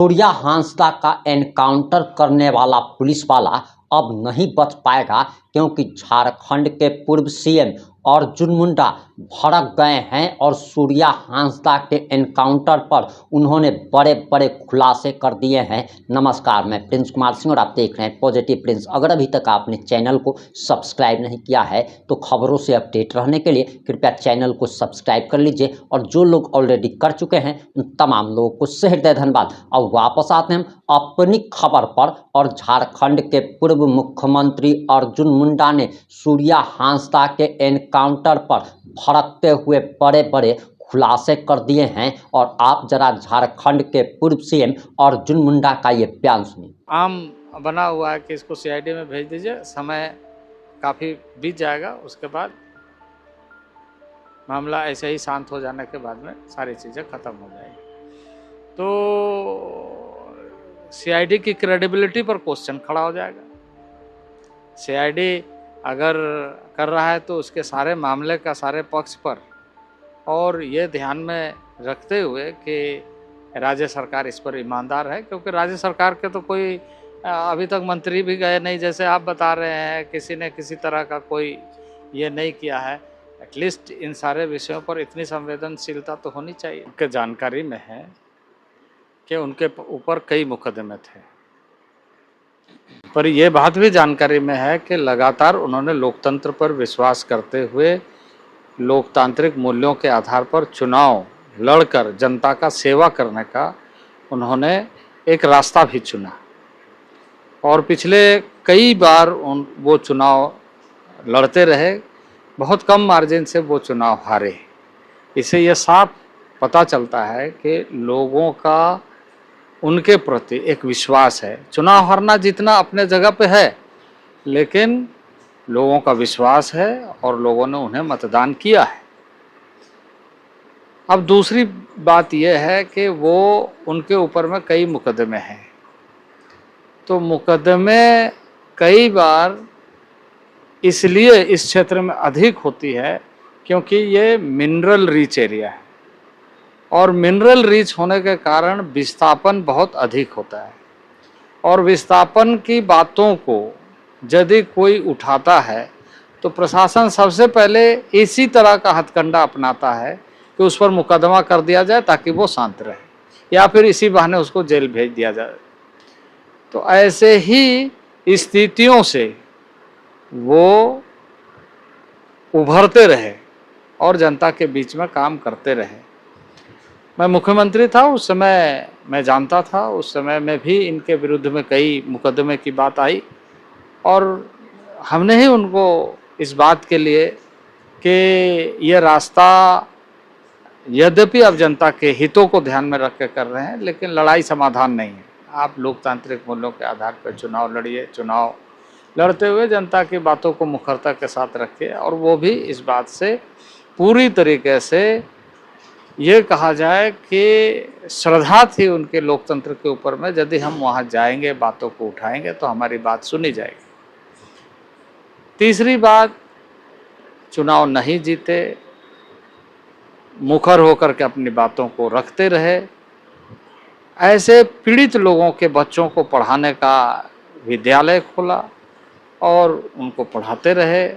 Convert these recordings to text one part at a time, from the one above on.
सूर्या हांसदा का एनकाउंटर करने वाला पुलिस वाला अब नहीं बच पाएगा, क्योंकि झारखंड के पूर्व सीएम अर्जुन मुंडा भड़क गए हैं और सूर्या हांसदा के एनकाउंटर पर उन्होंने बड़े बड़े खुलासे कर दिए हैं। नमस्कार, मैं प्रिंस कुमार सिंह और आप देख रहे हैं पॉजिटिव प्रिंस। अगर अभी तक आपने चैनल को सब्सक्राइब नहीं किया है तो खबरों से अपडेट रहने के लिए कृपया चैनल को सब्सक्राइब कर लीजिए, और जो लोग ऑलरेडी कर चुके हैं उन तमाम लोगों को सहृदय धन्यवाद। और वापस आते हैं हम अपनी खबर पर, और झारखंड के पूर्व मुख्यमंत्री अर्जुन मुंडा ने सूर्या हांसदा के एनकाउंटर पर भड़कते हुए बड़े बड़े खुलासे कर दिए हैं। और आप जरा झारखंड के पूर्व सीएम अर्जुन मुंडा का ये बयान सुनिए। आम बना हुआ है कि इसको सीआईडी में भेज दीजिए, समय काफ़ी बीत जाएगा, उसके बाद मामला ऐसे ही शांत हो जाने के बाद में सारी चीज़ें ख़त्म हो जाएगी। तो सीआईडी की क्रेडिबिलिटी पर क्वेश्चन खड़ा हो जाएगा। सीआईडी अगर कर रहा है तो उसके सारे मामले का सारे पक्ष पर, और ये ध्यान में रखते हुए कि राज्य सरकार इस पर ईमानदार है, क्योंकि राज्य सरकार के तो कोई अभी तक मंत्री भी गए नहीं, जैसे आप बता रहे हैं, किसी ने किसी तरह का कोई ये नहीं किया है। एटलीस्ट इन सारे विषयों पर इतनी संवेदनशीलता तो होनी चाहिए। उनके जानकारी में है कि उनके ऊपर कई मुकदमे थे, पर यह बात भी जानकारी में है कि लगातार उन्होंने लोकतंत्र पर विश्वास करते हुए लोकतांत्रिक मूल्यों के आधार पर चुनाव लड़कर जनता का सेवा करने का उन्होंने एक रास्ता भी चुना, और पिछले कई बार वो चुनाव लड़ते रहे, बहुत कम मार्जिन से वो चुनाव हारे। इससे यह साफ पता चलता है कि लोगों का उनके प्रति एक विश्वास है। चुनाव हारना जीतना अपने जगह पे है, लेकिन लोगों का विश्वास है और लोगों ने उन्हें मतदान किया है। अब दूसरी बात यह है कि वो उनके ऊपर में कई मुकदमे हैं, तो मुकदमे कई बार इसलिए इस क्षेत्र में अधिक होती है क्योंकि ये मिनरल रिच एरिया है, और मिनरल रिच होने के कारण विस्थापन बहुत अधिक होता है। और विस्थापन की बातों को यदि कोई उठाता है तो प्रशासन सबसे पहले इसी तरह का हथकंडा अपनाता है कि उस पर मुकदमा कर दिया जाए ताकि वो शांत रहे, या फिर इसी बहाने उसको जेल भेज दिया जाए। तो ऐसे ही स्थितियों से वो उभरते रहे और जनता के बीच में काम करते रहे। मैं मुख्यमंत्री था उस समय, मैं जानता था, उस समय में भी इनके विरुद्ध में कई मुकदमे की बात आई, और हमने ही उनको इस बात के लिए कि ये रास्ता यद्यपि अब जनता के हितों को ध्यान में रख के कर रहे हैं, लेकिन लड़ाई समाधान नहीं है। आप लोकतांत्रिक मूल्यों के आधार पर चुनाव लड़िए, चुनाव लड़ते हुए जनता की बातों को मुखरता के साथ रखिए, और वो भी इस बात से पूरी तरीके से ये कहा जाए कि श्रद्धा थी उनके लोकतंत्र के ऊपर में, यदि हम वहाँ जाएंगे, बातों को उठाएंगे तो हमारी बात सुनी जाएगी। तीसरी बात, चुनाव नहीं जीते, मुखर होकर के अपनी बातों को रखते रहे। ऐसे पीड़ित लोगों के बच्चों को पढ़ाने का विद्यालय खोला और उनको पढ़ाते रहे,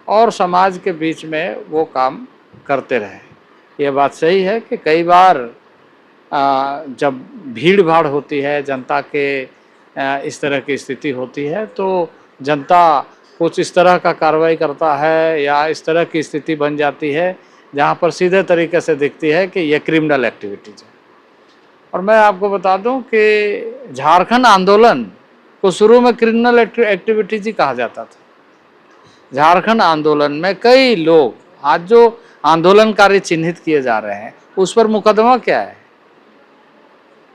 और समाज के बीच में वो काम करते रहे। ये बात सही है कि कई बार जब भीड़ भाड़ होती है, जनता के इस तरह की स्थिति होती है, तो जनता कुछ इस तरह का कार्रवाई करता है या इस तरह की स्थिति बन जाती है जहाँ पर सीधे तरीके से दिखती है कि ये क्रिमिनल एक्टिविटीज़ है। और मैं आपको बता दूं कि झारखंड आंदोलन को शुरू में क्रिमिनल एक्टिविटीज़ ही कहा जाता था। झारखंड आंदोलन में कई लोग आज जो आंदोलनकारी चिन्हित किए जा रहे हैं, उस पर मुकदमा क्या है,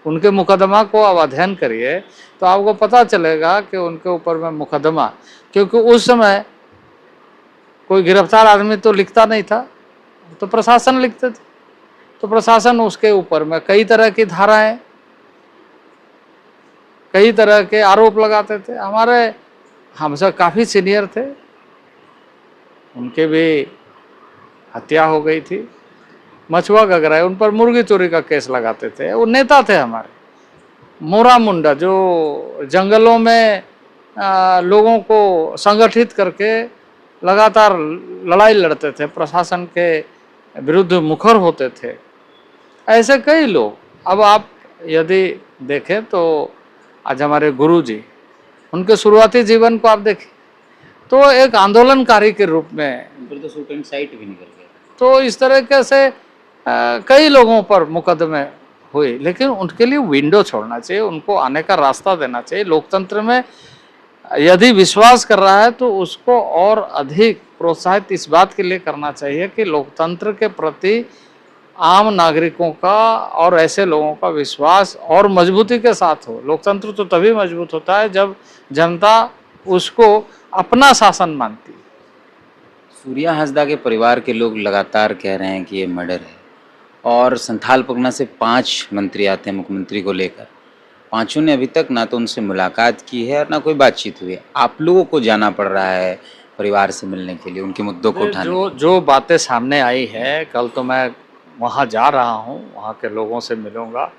उनके मुकदमा को आप अध्ययन करिए तो आपको पता चलेगा कि उनके ऊपर में मुकदमा, क्योंकि उस समय कोई गिरफ्तार आदमी तो लिखता नहीं था, तो प्रशासन लिखते थे, तो प्रशासन उसके ऊपर में कई तरह की धाराएं, कई तरह के आरोप लगाते थे। हमारे हमसे काफ़ी सीनियर थे, उनके भी हत्या हो गई थी। मछुआ गगराए, उन पर मुर्गी चोरी का केस लगाते थे, वो नेता थे हमारे, मोरा मुंडा जो जंगलों में लोगों को संगठित करके लगातार लड़ाई लड़ते थे, प्रशासन के विरुद्ध मुखर होते थे, ऐसे कई लोग। अब आप यदि देखें तो आज हमारे गुरु जी, उनके शुरुआती जीवन को आप देखें तो एक आंदोलनकारी के रूप में, फिर तो शूटिंग साइट भी निकल गया। तो इस तरीके से कई लोगों पर मुकदमे हुए, लेकिन उनके लिए विंडो छोड़ना चाहिए, उनको आने का रास्ता देना चाहिए। लोकतंत्र में यदि विश्वास कर रहा है तो उसको और अधिक प्रोत्साहित इस बात के लिए करना चाहिए कि लोकतंत्र के प्रति आम नागरिकों का और ऐसे लोगों का विश्वास और मजबूती के साथ हो। लोकतंत्र तो तभी मजबूत होता है जब जनता उसको अपना शासन मानती है। सूर्या हांसदा के परिवार के लोग लगातार कह रहे हैं कि ये मर्डर है, और संथाल परगना से 5 मंत्री आते हैं मुख्यमंत्री को लेकर। पांचों ने अभी तक ना तो उनसे मुलाकात की है और ना कोई बातचीत हुई है। आप लोगों को जाना पड़ रहा है परिवार से मिलने के लिए, उनके मुद्दों को उठाने। जो बातें सामने आई है, कल तो मैं वहाँ जा रहा हूँ, वहाँ के लोगों से मिलूँगा,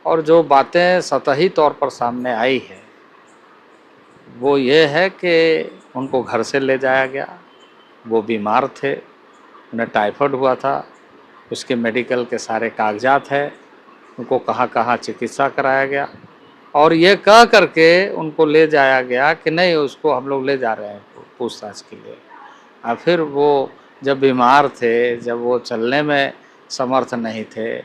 और जो बातें सतही तौर पर सामने आई है वो ये है कि उनको घर से ले जाया गया, वो बीमार थे, उन्हें टाइफाइड हुआ था, उसके मेडिकल के सारे कागजात हैं, उनको कहाँ कहाँ चिकित्सा कराया गया, और ये कह करके उनको ले जाया गया कि नहीं उसको हम लोग ले जा रहे हैं पूछताछ के लिए। और फिर वो जब बीमार थे, जब वो चलने में समर्थ नहीं थे,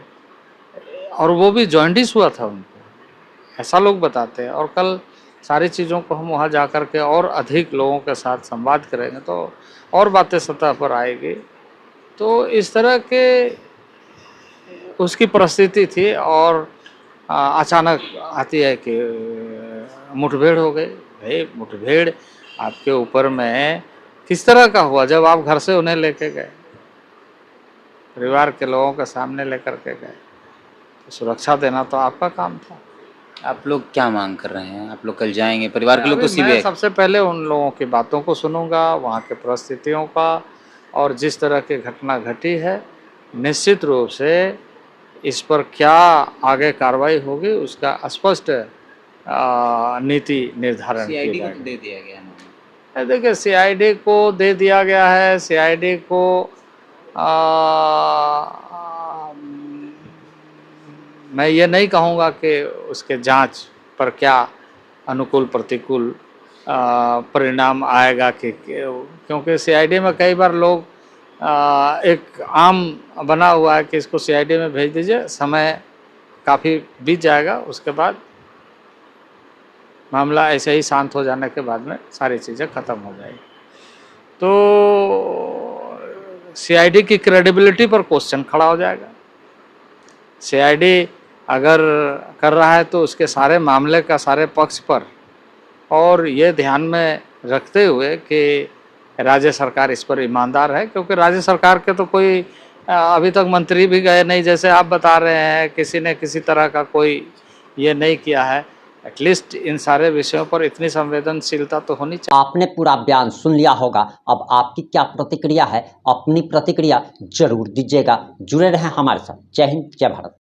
और वो भी जॉन्डिस हुआ था उनको, ऐसा लोग बताते हैं। और कल सारी चीज़ों को हम वहाँ जा कर के और अधिक लोगों के साथ संवाद करेंगे तो और बातें सतह पर आएगी। तो इस तरह के उसकी परिस्थिति थी, और अचानक आती है कि मुठभेड़ हो गई। भाई मुठभेड़ आपके ऊपर में किस तरह का हुआ जब आप घर से उन्हें लेके गए, परिवार के लोगों के सामने लेकर के गए, तो सुरक्षा देना तो आपका काम था। आप लोग क्या मांग कर रहे हैं? आप लोग कल जाएंगे, परिवार के लोग तो मैं सीबीआई। सबसे पहले उन लोगों की बातों को सुनूंगा, वहाँ के परिस्थितियों का, और जिस तरह की घटना घटी है निश्चित रूप से इस पर क्या आगे कार्रवाई होगी उसका स्पष्ट नीति निर्धारण की सीआईडी को जाएगी। तो दे दिया गया है। देखिए सीआईडी को दे दिया गया है, सीआईडी को मैं ये नहीं कहूँगा कि उसके जांच पर क्या अनुकूल प्रतिकूल परिणाम आएगा कि क्योंकि सीआईडी में कई बार लोग एक आम बना हुआ है कि इसको सीआईडी में भेज दीजिए, समय काफ़ी बीत जाएगा, उसके बाद मामला ऐसे ही शांत हो जाने के बाद में सारी चीज़ें ख़त्म हो जाएगी। तो सीआईडी की क्रेडिबिलिटी पर क्वेश्चन खड़ा हो जाएगा। सीआईडी अगर कर रहा है तो उसके सारे मामले का सारे पक्ष पर, और ये ध्यान में रखते हुए कि राज्य सरकार इस पर ईमानदार है, क्योंकि राज्य सरकार के तो कोई अभी तक मंत्री भी गए नहीं, जैसे आप बता रहे हैं, किसी ने किसी तरह का कोई ये नहीं किया है। एटलीस्ट इन सारे विषयों पर इतनी संवेदनशीलता तो होनी चाहिए। आपने पूरा बयान सुन लिया होगा, अब आपकी क्या प्रतिक्रिया है? अपनी प्रतिक्रिया जरूर दीजिएगा। जुड़े रहें हमारे साथ। जय हिंद, जय भारत।